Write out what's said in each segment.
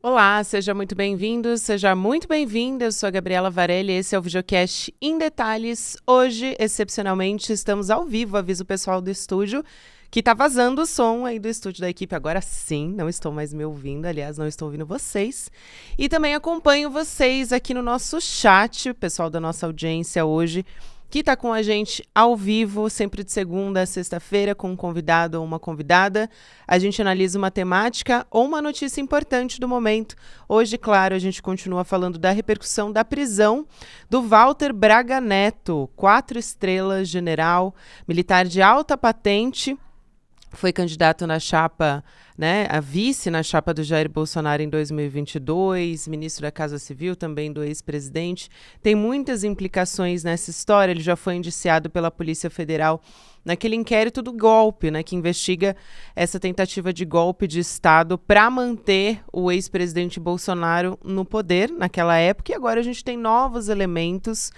Olá, seja muito bem-vindo, seja muito bem-vinda. Eu sou a Gabriela Varelli, esse é o videocast em detalhes. Hoje, excepcionalmente, estamos ao vivo. Aviso o pessoal do estúdio que tá vazando o som aí do estúdio da equipe. Agora sim, não estou mais me ouvindo, aliás, não estou ouvindo vocês. E também acompanho vocês aqui no nosso chat, o pessoal da nossa audiência hoje, que está com a gente ao vivo, sempre de segunda a sexta-feira, com um convidado ou uma convidada. A gente analisa uma temática ou uma notícia importante do momento. Hoje, claro, a gente continua falando da repercussão da prisão do Walter Braga Neto, 4 estrelas, general, militar de alta patente. Foi candidato na chapa, né, a vice na chapa do Jair Bolsonaro em 2022, ministro da Casa Civil também do ex-presidente. Tem muitas implicações nessa história. Ele já foi indiciado pela Polícia Federal naquele inquérito do golpe, né, que investiga essa tentativa de golpe de Estado para manter o ex-presidente Bolsonaro no poder naquela época. E agora a gente tem novos elementos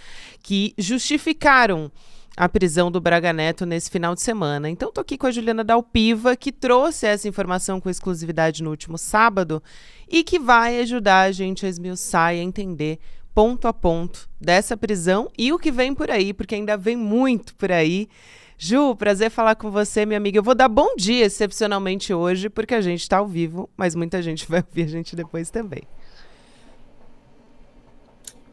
que justificaram a prisão do Braga Neto nesse final de semana. Então, estou aqui com a Juliana Dalpiva, que trouxe essa informação com exclusividade no último sábado e que vai ajudar a gente a esmiuçar e a entender ponto a ponto dessa prisão e o que vem por aí, porque ainda vem muito por aí. Ju, prazer falar com você, minha amiga. Eu vou dar bom dia excepcionalmente hoje, porque a gente está ao vivo, mas muita gente vai ouvir a gente depois também.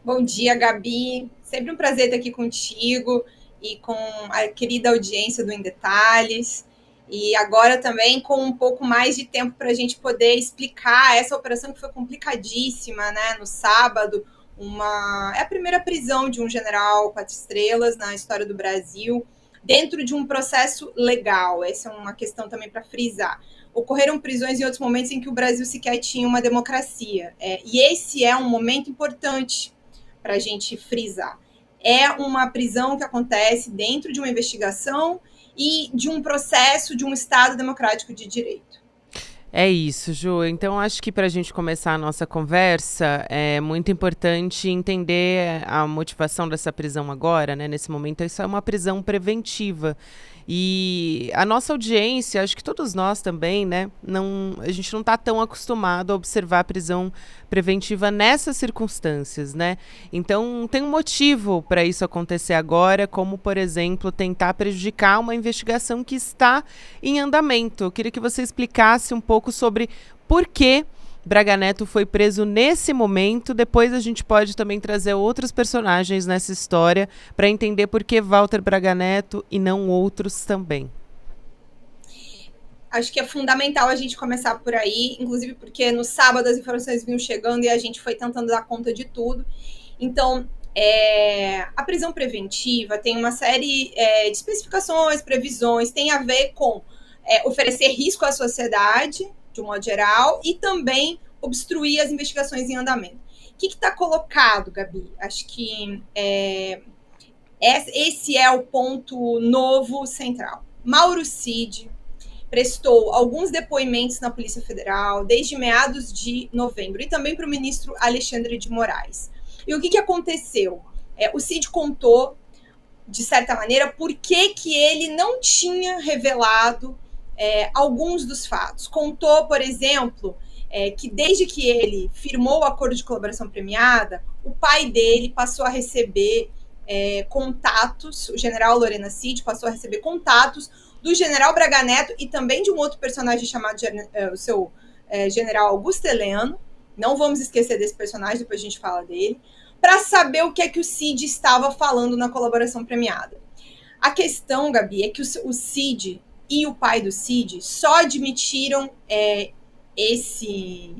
Bom dia, Gabi. Sempre um prazer estar aqui contigo e com a querida audiência do Em Detalhes. E agora também com um pouco mais de tempo para a gente poder explicar essa operação que foi complicadíssima, né? No sábado, é a primeira prisão de um general 4 estrelas na história do Brasil, dentro de um processo legal. Essa é uma questão também para frisar. Ocorreram prisões em outros momentos em que o Brasil sequer tinha uma democracia. E esse é um momento importante para a gente frisar. É uma prisão que acontece dentro de uma investigação e de um processo de um Estado democrático de direito. É isso, Ju. Então, acho que para a gente começar a nossa conversa, é muito importante entender a motivação dessa prisão agora, né? Nesse momento, isso é uma prisão preventiva. E a nossa audiência, acho que todos nós também, né? A gente não está tão acostumado a observar a prisão preventiva nessas circunstâncias, né? Então, tem um motivo para isso acontecer agora, como, por exemplo, tentar prejudicar uma investigação que está em andamento. Eu queria que você explicasse um pouco sobre por que Braga Neto foi preso nesse momento. Depois a gente pode também trazer outros personagens nessa história para entender por que Walter Braga Neto e não outros também. Acho que é fundamental a gente começar por aí, inclusive porque no sábado as informações vinham chegando e a gente foi tentando dar conta de tudo. Então, a prisão preventiva tem uma série de especificações, previsões, tem a ver com oferecer risco à sociedade, de um modo geral, e também obstruir as investigações em andamento. O que está colocado, Gabi? Acho que esse é o ponto novo central. Mauro Cid prestou alguns depoimentos na Polícia Federal desde meados de novembro e também para o ministro Alexandre de Moraes. E o que aconteceu? O Cid contou, de certa maneira, por que ele não tinha revelado alguns dos fatos. Contou, por exemplo, que desde que ele firmou o acordo de colaboração premiada, o pai dele passou a receber contatos, o general Lorena Cid passou a receber contatos do general Braga Neto e também de um outro personagem chamado o seu general Augusto Heleno. Não vamos esquecer desse personagem, depois a gente fala dele, para saber o que é que o Cid estava falando na colaboração premiada. A questão, Gabi, é que o Cid e o pai do Cid só admitiram esse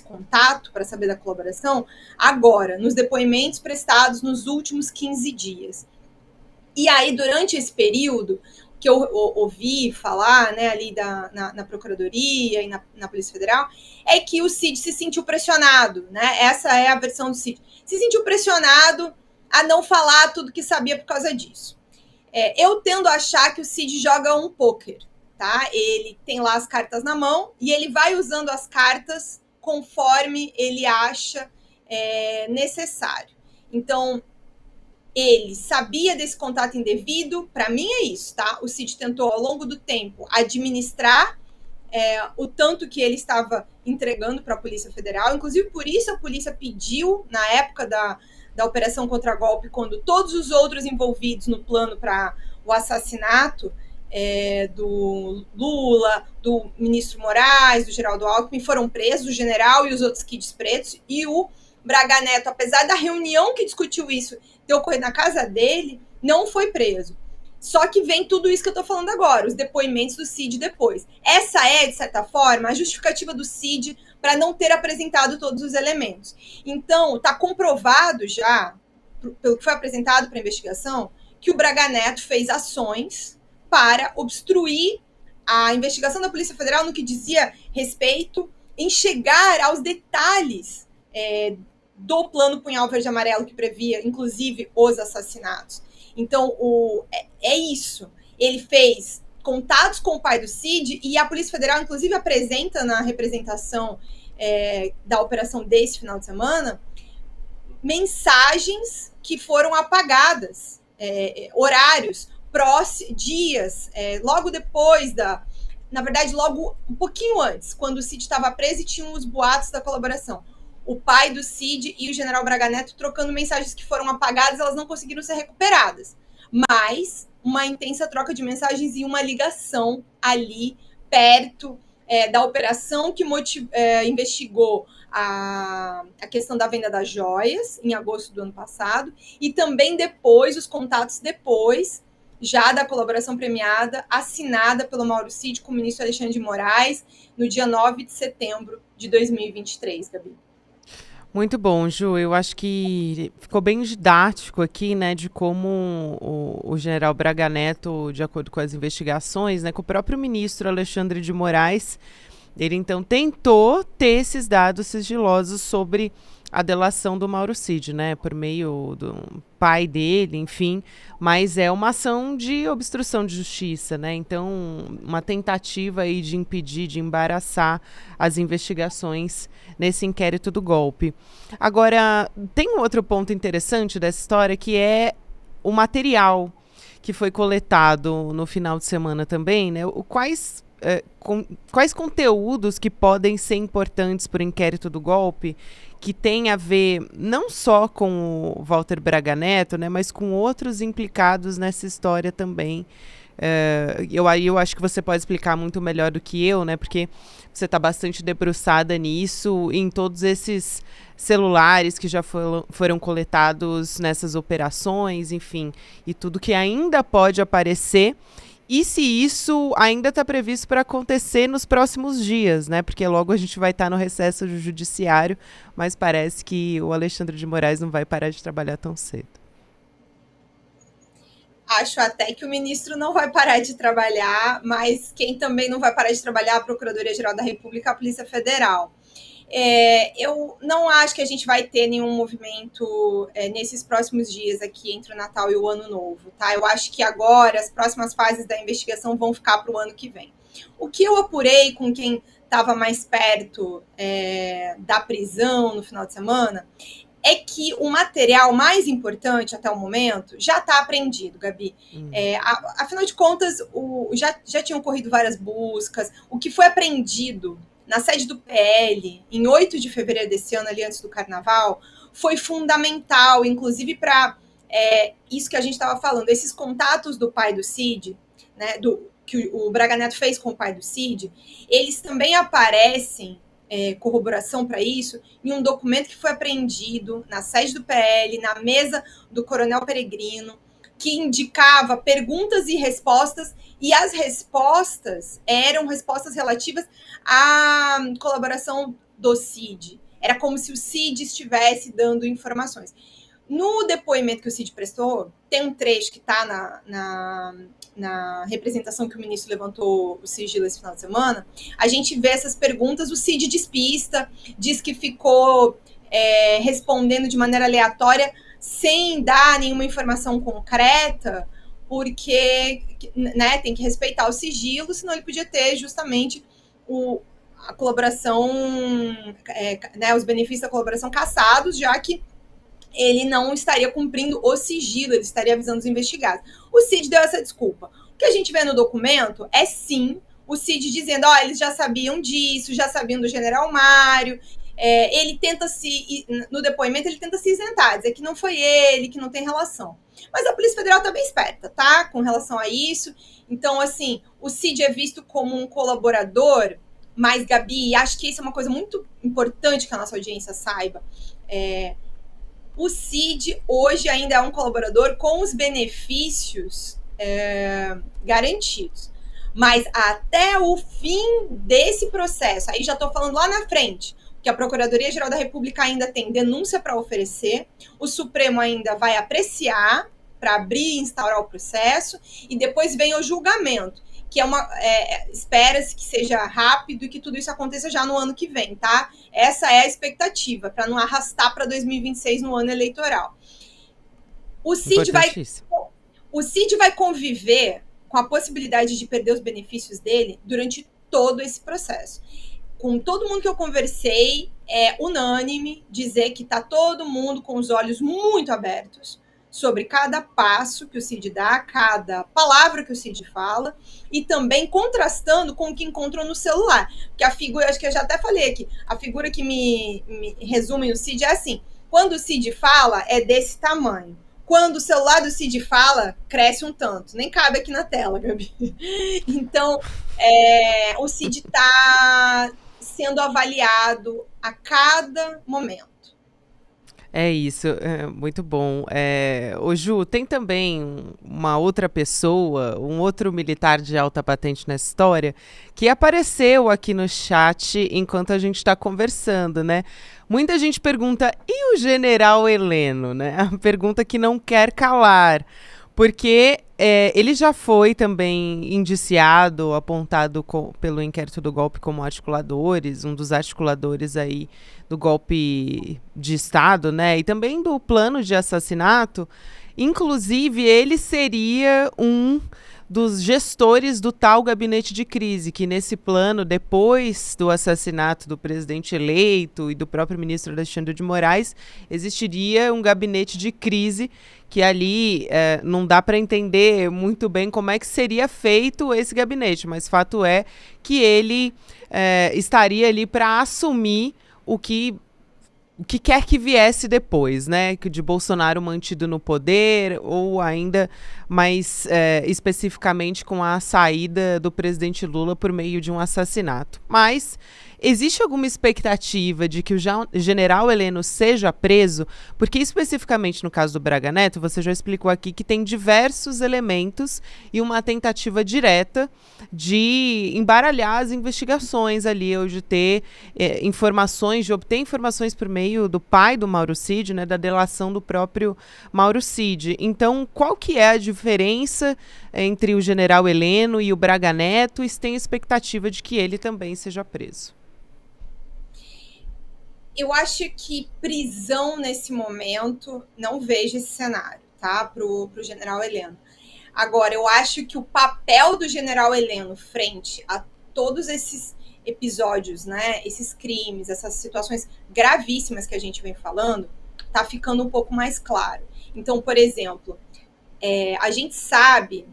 contato para saber da colaboração agora, nos depoimentos prestados nos últimos 15 dias. E aí, durante esse período, que eu ouvi falar, né, ali na Procuradoria e na Polícia Federal, é que o Cid se sentiu pressionado, né? Essa é a versão do Cid. Se sentiu pressionado a não falar tudo que sabia por causa disso. Eu tendo a achar que o Cid joga um pôquer, tá? Ele tem lá as cartas na mão e ele vai usando as cartas conforme ele acha necessário. Então, ele sabia desse contato indevido, para mim é isso, tá? O Cid tentou, ao longo do tempo, administrar o tanto que ele estava entregando para a Polícia Federal. Inclusive, por isso a polícia pediu, na época da Operação Contra-Golpe, quando todos os outros envolvidos no plano para o assassinato do Lula, do ministro Moraes, do Geraldo Alckmin, foram presos, o general e os outros kids pretos, e o Braga Neto, apesar da reunião que discutiu isso ter ocorrido na casa dele, não foi preso. Só que vem tudo isso que eu tô falando agora, os depoimentos do Cid depois. Essa é, de certa forma, a justificativa do Cid para não ter apresentado todos os elementos. Então, está comprovado já, pelo que foi apresentado para a investigação, que o Braga Neto fez ações para obstruir a investigação da Polícia Federal no que dizia respeito em chegar aos detalhes do plano Punhal Verde Amarelo que previa, inclusive, os assassinatos. Então, é isso. Ele fez contatos com o pai do Cid e a Polícia Federal, inclusive, apresenta na representação da operação desse final de semana mensagens que foram apagadas, horários, dias, logo depois na verdade, logo um pouquinho antes, quando o Cid estava preso e tinham os boatos da colaboração. O pai do Cid e o general Braga Neto trocando mensagens que foram apagadas, elas não conseguiram ser recuperadas. Mas uma intensa troca de mensagens e uma ligação ali, perto da operação que investigou a questão da venda das joias, em agosto do ano passado, e também depois, os contatos depois, já da colaboração premiada, assinada pelo Mauro Cid com o ministro Alexandre de Moraes, no dia 9 de setembro de 2023, Gabi. Muito bom, Ju. Eu acho que ficou bem didático aqui, né, de como o general Braga Neto, de acordo com as investigações, né, com o próprio ministro Alexandre de Moraes, ele então tentou ter esses dados sigilosos sobre a delação do Mauro Cid, né, por meio do pai dele, enfim, mas é uma ação de obstrução de justiça, né, então uma tentativa aí de impedir, de embaraçar as investigações nesse inquérito do golpe. Agora, tem um outro ponto interessante dessa história, que é o material que foi coletado no final de semana também, né, quais conteúdos que podem ser importantes para o inquérito do golpe, que tem a ver não só com o Walter Braga Neto, né, mas com outros implicados nessa história também. Eu acho que você pode explicar muito melhor do que eu, né, porque você está bastante debruçada nisso, em todos esses celulares que já foram coletados nessas operações, enfim, e tudo que ainda pode aparecer. E se isso ainda está previsto para acontecer nos próximos dias, né? Porque logo a gente vai estar no recesso do judiciário, mas parece que o Alexandre de Moraes não vai parar de trabalhar tão cedo. Acho até que o ministro não vai parar de trabalhar, mas quem também não vai parar de trabalhar é a Procuradoria-Geral da República, a Polícia Federal. Eu não acho que a gente vai ter nenhum movimento nesses próximos dias aqui entre o Natal e o Ano Novo, tá? Eu acho que agora as próximas fases da investigação vão ficar para o ano que vem. O que eu apurei com quem estava mais perto da prisão no final de semana é que o material mais importante até o momento já está apreendido, Gabi. Afinal de contas, já tinham ocorrido várias buscas. O que foi apreendido na sede do PL, em 8 de fevereiro desse ano, ali antes do Carnaval, foi fundamental, inclusive para isso que a gente estava falando, esses contatos do pai do Cid, né, que o Braga Neto fez com o pai do Cid, eles também aparecem, corroboração para isso, em um documento que foi apreendido na sede do PL, na mesa do Coronel Peregrino, que indicava perguntas e respostas, e as respostas eram respostas relativas à colaboração do Cid. Era como se o Cid estivesse dando informações. No depoimento que o Cid prestou, tem um trecho que está na representação que o ministro levantou o sigilo esse final de semana, a gente vê essas perguntas, o Cid despista, diz que ficou respondendo de maneira aleatória, sem dar nenhuma informação concreta, porque né, tem que respeitar o sigilo, senão ele podia ter justamente a colaboração, né, os benefícios da colaboração cassados, já que ele não estaria cumprindo o sigilo, ele estaria avisando os investigados. O Cid deu essa desculpa. O que a gente vê no documento é, sim, o Cid dizendo, eles já sabiam disso, já sabiam do general Mário. Ele tenta no depoimento, ele tenta se isentar, dizer que não foi ele, que não tem relação. Mas a Polícia Federal tá bem esperta, tá? Com relação a isso. Então, assim, o Cid é visto como um colaborador, mas, Gabi, acho que isso é uma coisa muito importante que a nossa audiência saiba. O Cid hoje ainda é um colaborador com os benefícios garantidos. Mas até o fim desse processo, aí já estou falando lá na frente, que a Procuradoria-Geral da República ainda tem denúncia para oferecer, o Supremo ainda vai apreciar para abrir e instaurar o processo, e depois vem o julgamento, que espera-se que seja rápido e que tudo isso aconteça já no ano que vem, tá? Essa é a expectativa, para não arrastar para 2026 no ano eleitoral. O Cid vai conviver com a possibilidade de perder os benefícios dele durante todo esse processo. Com todo mundo que eu conversei, é unânime dizer que está todo mundo com os olhos muito abertos sobre cada passo que o Cid dá, cada palavra que o Cid fala, e também contrastando com o que encontrou no celular. Porque a figura, acho que eu já até falei aqui, a figura que me resume o Cid é assim, quando o Cid fala, é desse tamanho. Quando o celular do Cid fala, cresce um tanto. Nem cabe aqui na tela, Gabi. Então, o Cid está sendo avaliado a cada momento. É isso, muito bom. Ô Ju, tem também uma outra pessoa, um outro militar de alta patente nessa história, que apareceu aqui no chat enquanto a gente está conversando, né? Muita gente pergunta, e o general Heleno, né? A pergunta que não quer calar. Porque ele já foi também indiciado, apontado pelo inquérito do golpe como um dos articuladores aí do golpe de Estado, né? E também do plano de assassinato. Inclusive, ele seria um dos gestores do tal gabinete de crise, que nesse plano, depois do assassinato do presidente eleito e do próprio ministro Alexandre de Moraes, existiria um gabinete de crise que ali não dá para entender muito bem como é que seria feito esse gabinete, mas fato é que ele estaria ali para assumir o que quer que viesse depois, né? De Bolsonaro mantido no poder ou ainda mais especificamente com a saída do presidente Lula por meio de um assassinato. Mas existe alguma expectativa de que o general Heleno seja preso? Porque especificamente no caso do Braga Neto, você já explicou aqui que tem diversos elementos e uma tentativa direta de embaralhar as investigações ali, ou de ter de obter informações por meio do pai do Mauro Cid, né, da delação do próprio Mauro Cid. Então, qual que é a diferença entre o general Heleno e o Braga Neto, e se tem expectativa de que ele também seja preso? Eu acho que prisão nesse momento, não vejo esse cenário, tá? Pro general Heleno. Agora, eu acho que o papel do general Heleno frente a todos esses episódios, né? Esses crimes, essas situações gravíssimas que a gente vem falando, tá ficando um pouco mais claro. Então, por exemplo, a gente sabe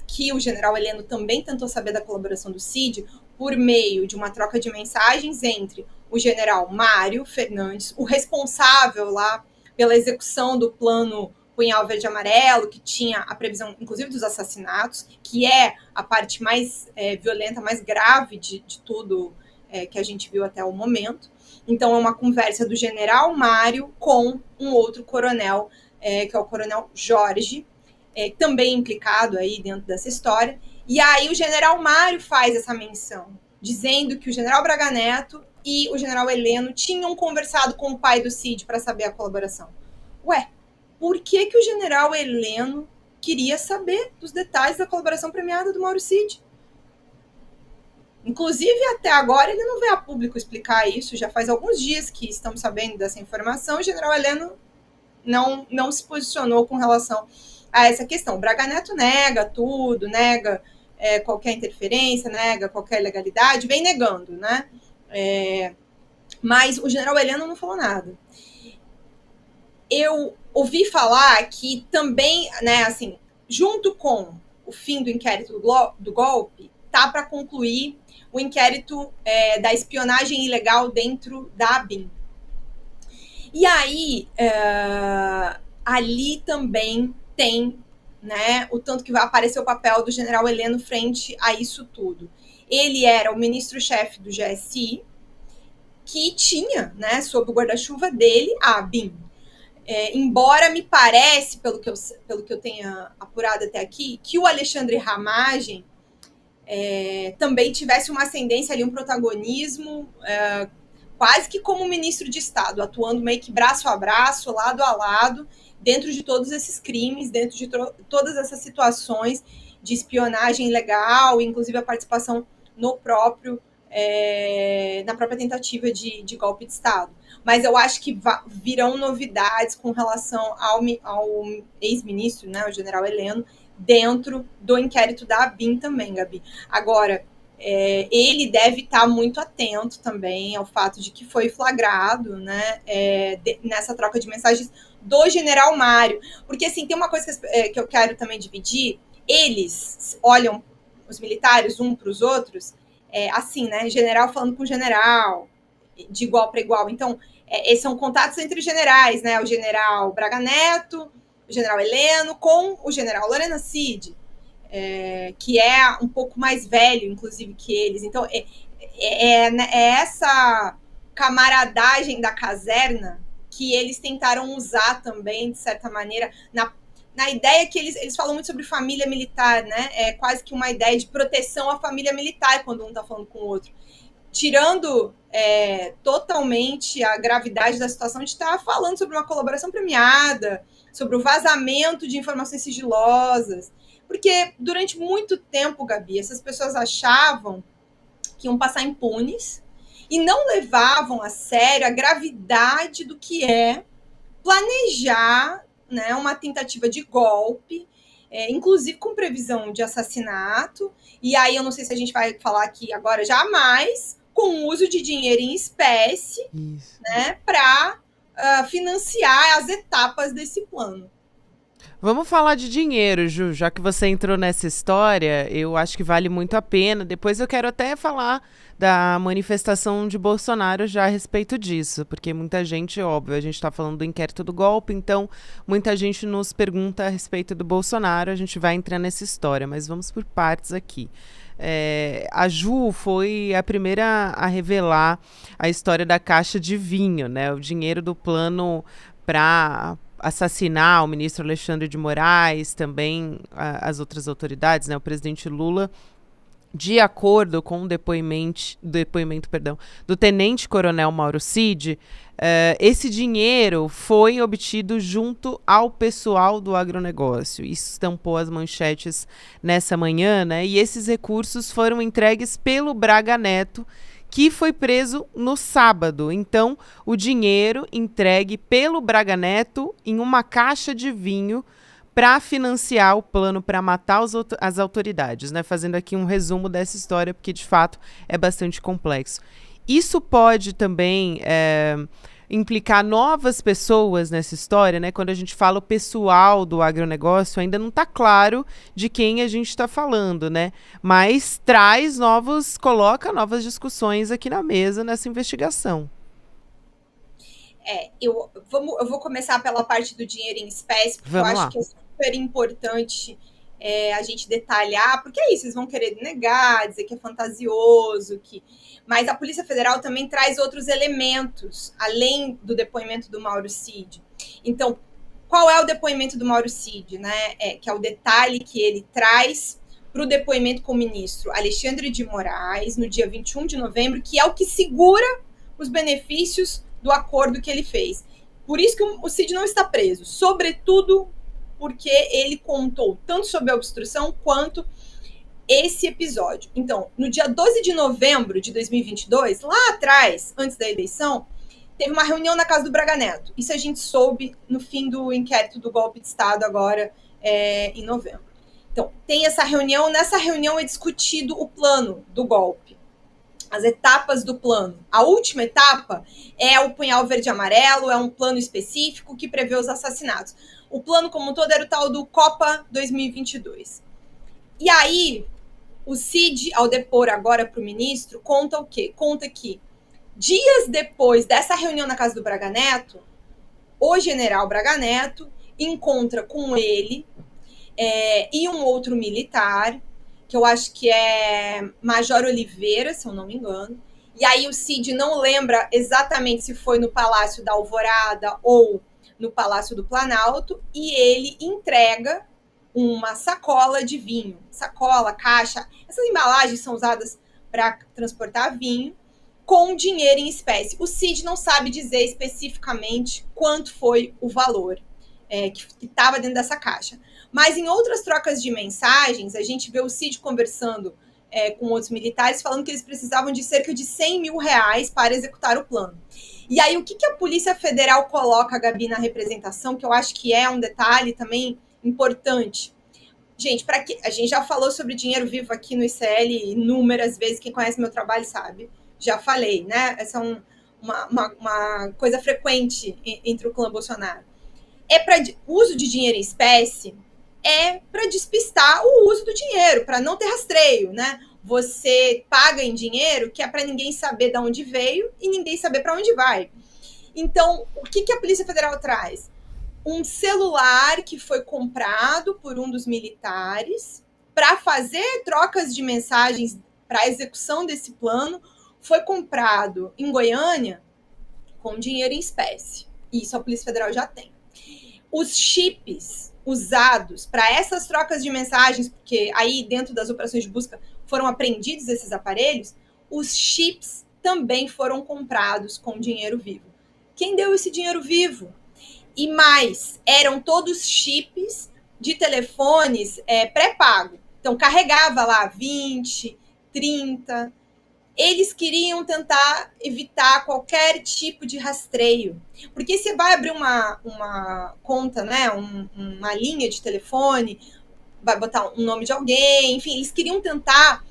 que o general Heleno também tentou saber da colaboração do Cid por meio de uma troca de mensagens entre o general Mário Fernandes, o responsável lá pela execução do plano Punhal Verde e Amarelo, que tinha a previsão, inclusive, dos assassinatos, que é a parte mais violenta, mais grave de tudo que a gente viu até o momento. Então, é uma conversa do general Mário com um outro coronel, que é o coronel Jorge, também implicado aí dentro dessa história. E aí o general Mário faz essa menção, dizendo que o general Braga Neto e o general Heleno tinham conversado com o pai do Cid para saber a colaboração. Ué, por que o general Heleno queria saber dos detalhes da colaboração premiada do Mauro Cid? Inclusive, até agora, ele não veio a público explicar isso. Já faz alguns dias que estamos sabendo dessa informação. O general Heleno não se posicionou com relação a essa questão. O Braga Neto nega tudo, nega qualquer interferência, nega qualquer ilegalidade, vem negando, né? Mas o general Heleno não falou nada. Eu ouvi falar que também, né, assim, junto com o fim do inquérito do golpe, tá para concluir o inquérito da espionagem ilegal dentro da ABIN. E aí, ali também tem, né, o tanto que vai aparecer o papel do general Heleno frente a isso tudo. Ele era o ministro-chefe do GSI, que tinha, né, sob o guarda-chuva dele, a ABIN. Embora me parece, pelo que eu tenha apurado até aqui, que o Alexandre Ramagem também tivesse uma ascendência ali, um protagonismo, quase que como ministro de Estado, atuando meio que braço a braço, lado a lado, dentro de todos esses crimes, dentro de todas essas situações de espionagem ilegal, inclusive a participação no próprio, na própria tentativa de golpe de Estado. Mas eu acho que virão novidades com relação ao ex-ministro, né, o general Heleno, dentro do inquérito da ABIN também, Gabi. Agora, ele deve estar muito atento também ao fato de que foi flagrado, né, nessa troca de mensagens do general Mário. Porque, assim, tem uma coisa que eu quero também dividir. Eles olham, os militares, um para os outros, assim, né, general falando com general, de igual para igual. Então, são contatos entre generais, né, o general Braga Neto, o general Heleno, com o general Lorena Cid, que é um pouco mais velho, inclusive, que eles. Então, essa camaradagem da caserna que eles tentaram usar também, de certa maneira, na ideia que eles falam muito sobre família militar, né? É quase que uma ideia de proteção à família militar quando um está falando com o outro. Tirando totalmente a gravidade da situação de estar falando sobre uma colaboração premiada, sobre o vazamento de informações sigilosas. Porque durante muito tempo, Gabi, essas pessoas achavam que iam passar impunes e não levavam a sério a gravidade do que é planejar, né, uma tentativa de golpe, inclusive com previsão de assassinato. E aí eu não sei se a gente vai falar aqui agora jamais, com uso de dinheiro em espécie, né, para financiar as etapas desse plano. Vamos falar de dinheiro, Ju, já que você entrou nessa história, eu acho que vale muito a pena. Depois eu quero até falar da manifestação de Bolsonaro já a respeito disso, porque muita gente, óbvio, a gente está falando do inquérito do golpe, então muita gente nos pergunta a respeito do Bolsonaro, a gente vai entrar nessa história, mas vamos por partes aqui. A Ju foi a primeira a revelar a história da caixa de vinho, né? O dinheiro do plano para assassinar o ministro Alexandre de Moraes, também as outras autoridades, né? O presidente Lula, de acordo com o depoimento do tenente-coronel Mauro Cid, esse dinheiro foi obtido junto ao pessoal do agronegócio. Isso estampou as manchetes nessa manhã, né? E esses recursos foram entregues pelo Braga Neto, que foi preso no sábado. Então, o dinheiro entregue pelo Braga Neto em uma caixa de vinho para financiar o plano para matar as autoridades, né? Fazendo aqui um resumo dessa história, porque de fato é bastante complexo. Isso pode também implicar novas pessoas nessa história, né? Quando a gente fala o pessoal do agronegócio, ainda não está claro de quem a gente está falando, né? Mas coloca novas discussões aqui na mesa nessa investigação. Eu vou começar pela parte do dinheiro em espécie, porque eu acho que é super importante a gente detalhar, porque é isso, eles vão querer negar, dizer que é fantasioso, mas a Polícia Federal também traz outros elementos, além do depoimento do Mauro Cid. Então, qual é o depoimento do Mauro Cid, né? Que é o detalhe que ele traz para o depoimento com o ministro Alexandre de Moraes, no dia 21 de novembro, que é o que segura os benefícios do acordo que ele fez. Por isso que o Cid não está preso, sobretudo porque ele contou tanto sobre a obstrução quanto esse episódio. Então, no dia 12 de novembro de 2022, lá atrás, antes da eleição, teve uma reunião na casa do Braga Neto. Isso a gente soube no fim do inquérito do golpe de Estado, agora em novembro. Então, tem essa reunião. Nessa reunião é discutido o plano do golpe, as etapas do plano. A última etapa é o punhal verde e amarelo, é um plano específico que prevê os assassinatos. O plano como um todo era o tal do Copa 2022. E aí, O Cid, ao depor agora para o ministro, conta o quê? Conta que dias depois dessa reunião na casa do Braga Neto, o general Braga Neto encontra com ele e um outro militar, que eu acho que é Major Oliveira, se eu não me engano. E aí o Cid não lembra exatamente se foi no Palácio da Alvorada ou no Palácio do Planalto, e ele entrega uma sacola de vinho. Sacola, caixa, essas embalagens são usadas para transportar vinho, com dinheiro em espécie. O Cid não sabe dizer especificamente quanto foi o valor que estava dentro dessa caixa. Mas em outras trocas de mensagens, a gente vê o Cid conversando com outros militares, falando que eles precisavam de cerca de 100 mil reais para executar o plano. E aí, o que a Polícia Federal coloca, Gabi, na representação, que eu acho que é um detalhe também importante. Gente, a gente já falou sobre dinheiro vivo aqui no ICL inúmeras vezes, quem conhece meu trabalho sabe. Já falei, né? Essa é uma coisa frequente entre o clã Bolsonaro. Uso de dinheiro em espécie é para despistar o uso do dinheiro, para não ter rastreio, né? Você paga em dinheiro que é para ninguém saber de onde veio e ninguém saber para onde vai. Então, o que a Polícia Federal traz? Um celular que foi comprado por um dos militares para fazer trocas de mensagens para a execução desse plano, foi comprado em Goiânia com dinheiro em espécie. Isso a Polícia Federal já tem. Os chips usados para essas trocas de mensagens, porque aí dentro das operações de busca foram apreendidos esses aparelhos, os chips também foram comprados com dinheiro vivo. Quem deu esse dinheiro vivo? E mais, eram todos chips de telefones pré-pago. Então, carregava lá 20, 30. Eles queriam tentar evitar qualquer tipo de rastreio. Porque você vai abrir uma conta, né, uma linha de telefone, vai botar um nome de alguém, enfim, eles queriam tentar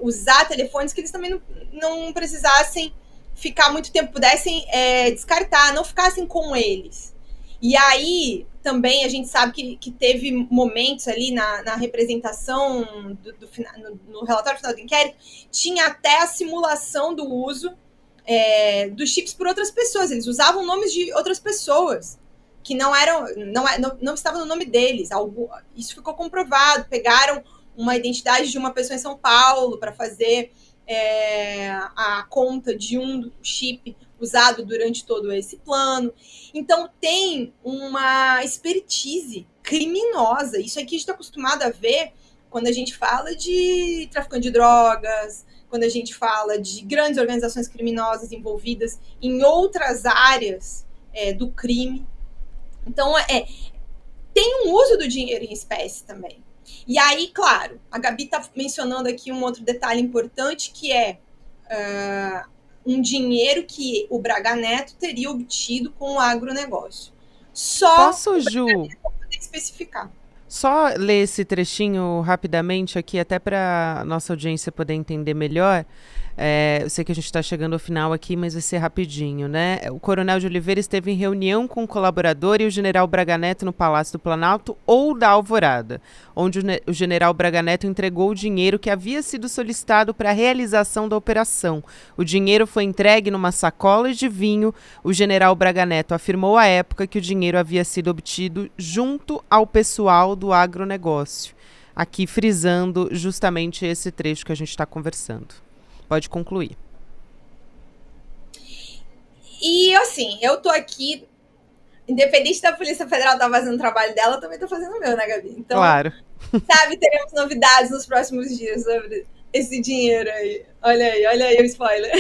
usar telefones que eles também não precisassem ficar muito tempo, pudessem descartar, não ficassem com eles. E aí, também, a gente sabe que teve momentos ali na representação, no relatório final do inquérito, tinha até a simulação do uso dos chips por outras pessoas. Eles usavam nomes de outras pessoas, que não estavam no nome deles. Isso ficou comprovado. Pegaram uma identidade de uma pessoa em São Paulo para fazer a conta de um chip usado durante todo esse plano. Então, tem uma expertise criminosa. Isso aqui a gente está acostumado a ver quando a gente fala de traficante de drogas, quando a gente fala de grandes organizações criminosas envolvidas em outras áreas do crime. Então, tem um uso do dinheiro em espécie também. E aí, claro, a Gabi está mencionando aqui um outro detalhe importante, que é um dinheiro que o Braga Neto teria obtido com o agronegócio. Posso, Ju, poder especificar. Só ler esse trechinho rapidamente aqui, até para nossa audiência poder entender melhor. Eu sei que a gente está chegando ao final aqui, mas vai ser rapidinho, né? O Coronel de Oliveira esteve em reunião com o colaborador e o general Braga Neto no Palácio do Planalto ou da Alvorada, onde o general Braga Neto entregou o dinheiro que havia sido solicitado para a realização da operação. O dinheiro foi entregue numa sacola de vinho. O general Braga Neto afirmou à época que o dinheiro havia sido obtido junto ao pessoal do agronegócio. Aqui frisando justamente esse trecho que a gente está conversando. Pode concluir. E, assim, eu tô aqui, independente da Polícia Federal estar fazendo o trabalho dela, eu também tô fazendo o meu, né, Gabi? Então, claro. Sabe, teremos novidades nos próximos dias sobre esse dinheiro aí. Olha aí o spoiler.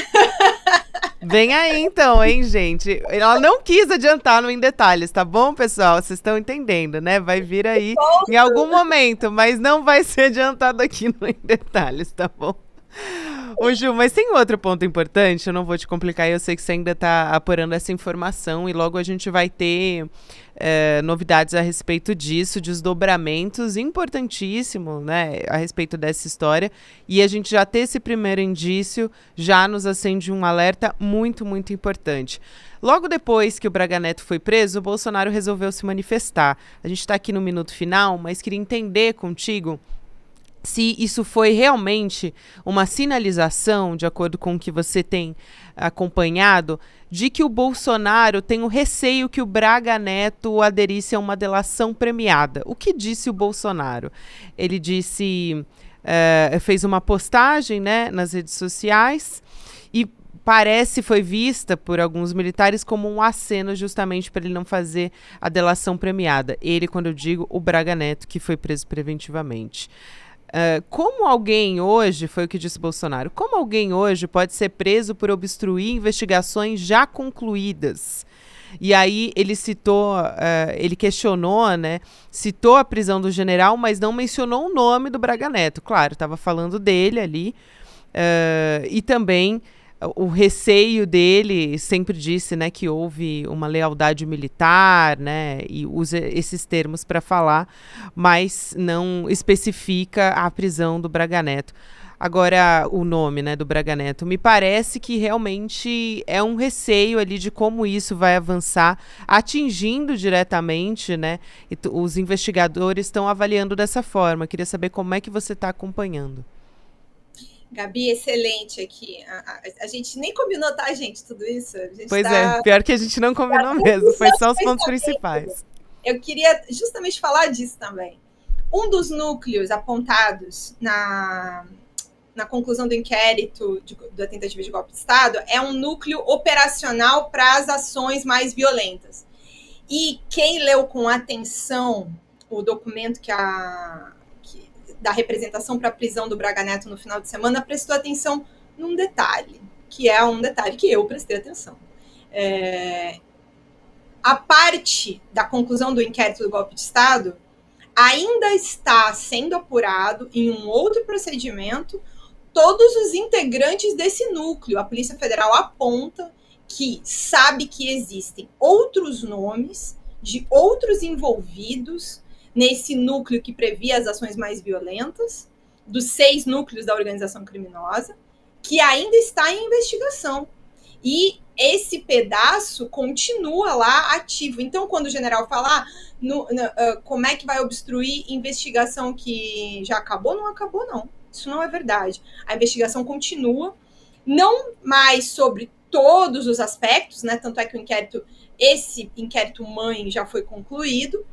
Vem aí, então, hein, gente? Ela não quis adiantar no Em Detalhes, tá bom, pessoal? Vocês estão entendendo, né? Vai vir aí em algum momento, mas não vai ser adiantado aqui no Em Detalhes, tá bom? Ô, Ju, mas tem outro ponto importante, eu não vou te complicar, eu sei que você ainda está apurando essa informação e logo a gente vai ter novidades a respeito disso, desdobramentos importantíssimos, né, a respeito dessa história, e a gente já ter esse primeiro indício já nos acende um alerta muito, muito importante. Logo depois que o Braga Neto foi preso, o Bolsonaro resolveu se manifestar. A gente está aqui no minuto final, mas queria entender contigo se isso foi realmente uma sinalização, de acordo com o que você tem acompanhado, de que o Bolsonaro tem o receio que o Braga Neto aderisse a uma delação premiada. O que disse o Bolsonaro? Ele disse, fez uma postagem, né, nas redes sociais e foi vista por alguns militares como um aceno justamente para ele não fazer a delação premiada. Ele, quando eu digo, o Braga Neto, que foi preso preventivamente. Como alguém hoje, foi o que disse Bolsonaro, como alguém hoje pode ser preso por obstruir investigações já concluídas? E aí ele citou, ele questionou, né, citou a prisão do general, mas não mencionou o nome do Braga Neto. Claro, estava falando dele ali, e também o receio dele, sempre disse, né, que houve uma lealdade militar, né, e usa esses termos para falar, mas não especifica a prisão do Braga Neto. Agora, o nome, né, do Braga Neto, me parece que realmente é um receio ali de como isso vai avançar, atingindo diretamente, né, e os investigadores estão avaliando dessa forma. Queria saber como é que você está acompanhando. Gabi, excelente aqui. A gente nem combinou, tá, gente, tudo isso? Pois é, pior que a gente não combinou mesmo, foi só os pontos principais. Eu queria justamente falar disso também. Um dos núcleos apontados na conclusão do inquérito da tentativa de golpe de Estado é um núcleo operacional para as ações mais violentas. E quem leu com atenção o documento da representação para a prisão do Braga Neto no final de semana, prestou atenção num detalhe, que é um detalhe que eu prestei atenção. A parte da conclusão do inquérito do golpe de Estado ainda está sendo apurado em um outro procedimento todos os integrantes desse núcleo. A Polícia Federal aponta que sabe que existem outros nomes de outros envolvidos nesse núcleo que previa as ações mais violentas, dos 6 núcleos da organização criminosa, que ainda está em investigação. E esse pedaço continua lá ativo. Então, quando o general fala como é que vai obstruir investigação que já acabou, não acabou, não. Isso não é verdade. A investigação continua, não mais sobre todos os aspectos, né? Tanto é que esse inquérito mãe já foi concluído,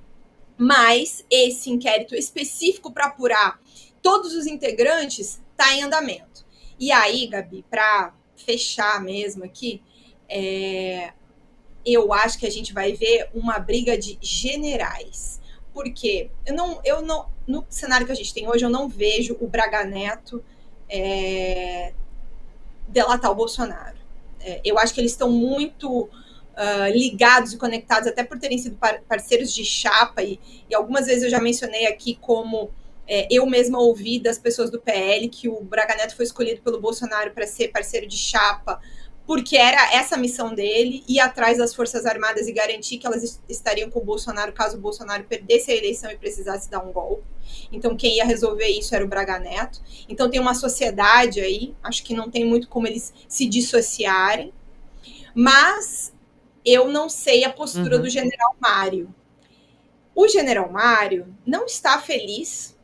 mas esse inquérito específico para apurar todos os integrantes está em andamento. E aí, Gabi, para fechar mesmo aqui, eu acho que a gente vai ver uma briga de generais. Porque no cenário que a gente tem hoje, eu não vejo o Braga Neto delatar o Bolsonaro. Eu acho que eles estão muito ligados e conectados, até por terem sido parceiros de chapa, e algumas vezes eu já mencionei aqui como eu mesma ouvi das pessoas do PL que o Braga Neto foi escolhido pelo Bolsonaro para ser parceiro de chapa, porque era essa a missão dele, ir atrás das Forças Armadas e garantir que elas estariam com o Bolsonaro caso o Bolsonaro perdesse a eleição e precisasse dar um golpe. Então, quem ia resolver isso era o Braga Neto. Então, tem uma sociedade aí, acho que não tem muito como eles se dissociarem, mas eu não sei a postura do general Mário. O general Mário não está feliz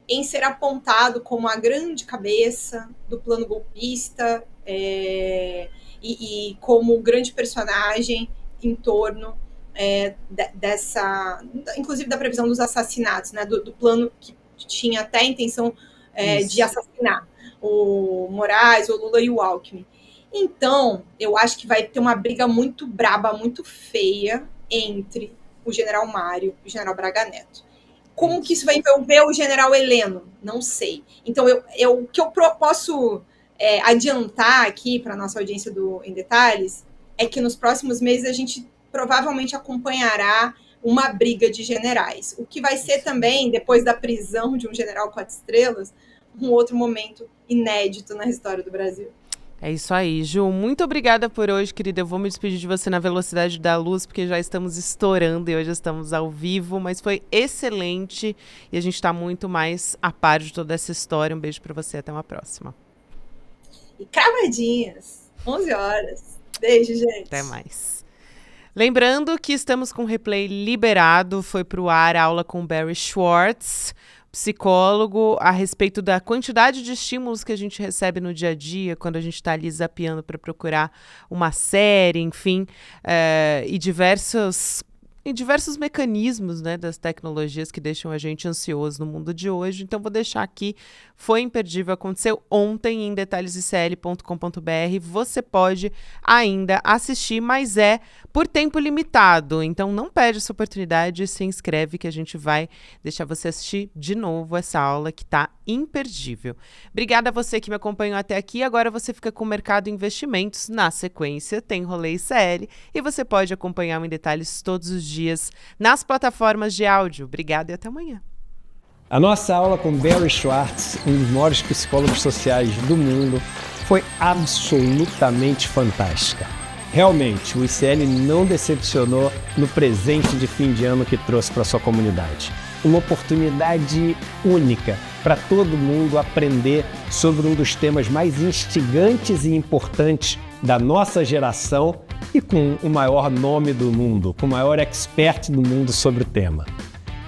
em ser apontado como a grande cabeça do plano golpista e como o grande personagem em torno dessa, inclusive da previsão dos assassinatos, né, do plano que tinha até a intenção de assassinar o Moraes, o Lula e o Alckmin. Então, eu acho que vai ter uma briga muito braba, muito feia entre o general Mário e o general Braga Neto. Como que isso vai envolver o general Heleno? Não sei. Então, o que eu posso adiantar aqui para a nossa audiência do Em Detalhes é que nos próximos meses a gente provavelmente acompanhará uma briga de generais. O que vai ser também, depois da prisão de um general 4 estrelas, um outro momento inédito na história do Brasil. É isso aí, Ju. Muito obrigada por hoje, querida. Eu vou me despedir de você na velocidade da luz, porque já estamos estourando e hoje estamos ao vivo, mas foi excelente e a gente está muito mais a par de toda essa história. Um beijo para você, até uma próxima. E cravadinhas, 11 horas. Beijo, gente. Até mais. Lembrando que estamos com o replay liberado, foi para o ar a aula com Barry Schwartz. psicólogo a respeito da quantidade de estímulos que a gente recebe no dia a dia, quando a gente está ali zapeando para procurar uma série, enfim, e diversos mecanismos, né, das tecnologias que deixam a gente ansioso no mundo de hoje. Então, vou deixar aqui, foi imperdível, aconteceu ontem em detalhesicl.com.br. Você pode ainda assistir, mas é por tempo limitado. Então, não perde essa oportunidade, se inscreve que a gente vai deixar você assistir de novo essa aula que está imperdível. Obrigada a você que me acompanhou até aqui. Agora você fica com o Mercado Investimentos. Na sequência, tem Rolê ICL e você pode acompanhar o Em Detalhes todos os dias nas plataformas de áudio. Obrigada e até amanhã. A nossa aula com Barry Schwartz, um dos maiores psicólogos sociais do mundo, foi absolutamente fantástica. Realmente, o ICL não decepcionou no presente de fim de ano que trouxe para sua comunidade. Uma oportunidade única para todo mundo aprender sobre um dos temas mais instigantes e importantes da nossa geração e com o maior nome do mundo, com o maior expert do mundo sobre o tema.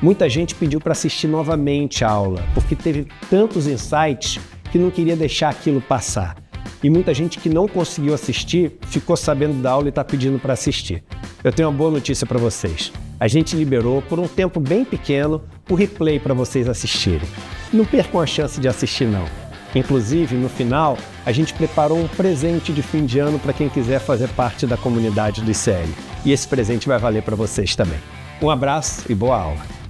Muita gente pediu para assistir novamente a aula, porque teve tantos insights que não queria deixar aquilo passar. E muita gente que não conseguiu assistir ficou sabendo da aula e está pedindo para assistir. Eu tenho uma boa notícia para vocês. A gente liberou, por um tempo bem pequeno, o replay para vocês assistirem. Não percam a chance de assistir, não. Inclusive, no final, a gente preparou um presente de fim de ano para quem quiser fazer parte da comunidade do ICL. E esse presente vai valer para vocês também. Um abraço e boa aula!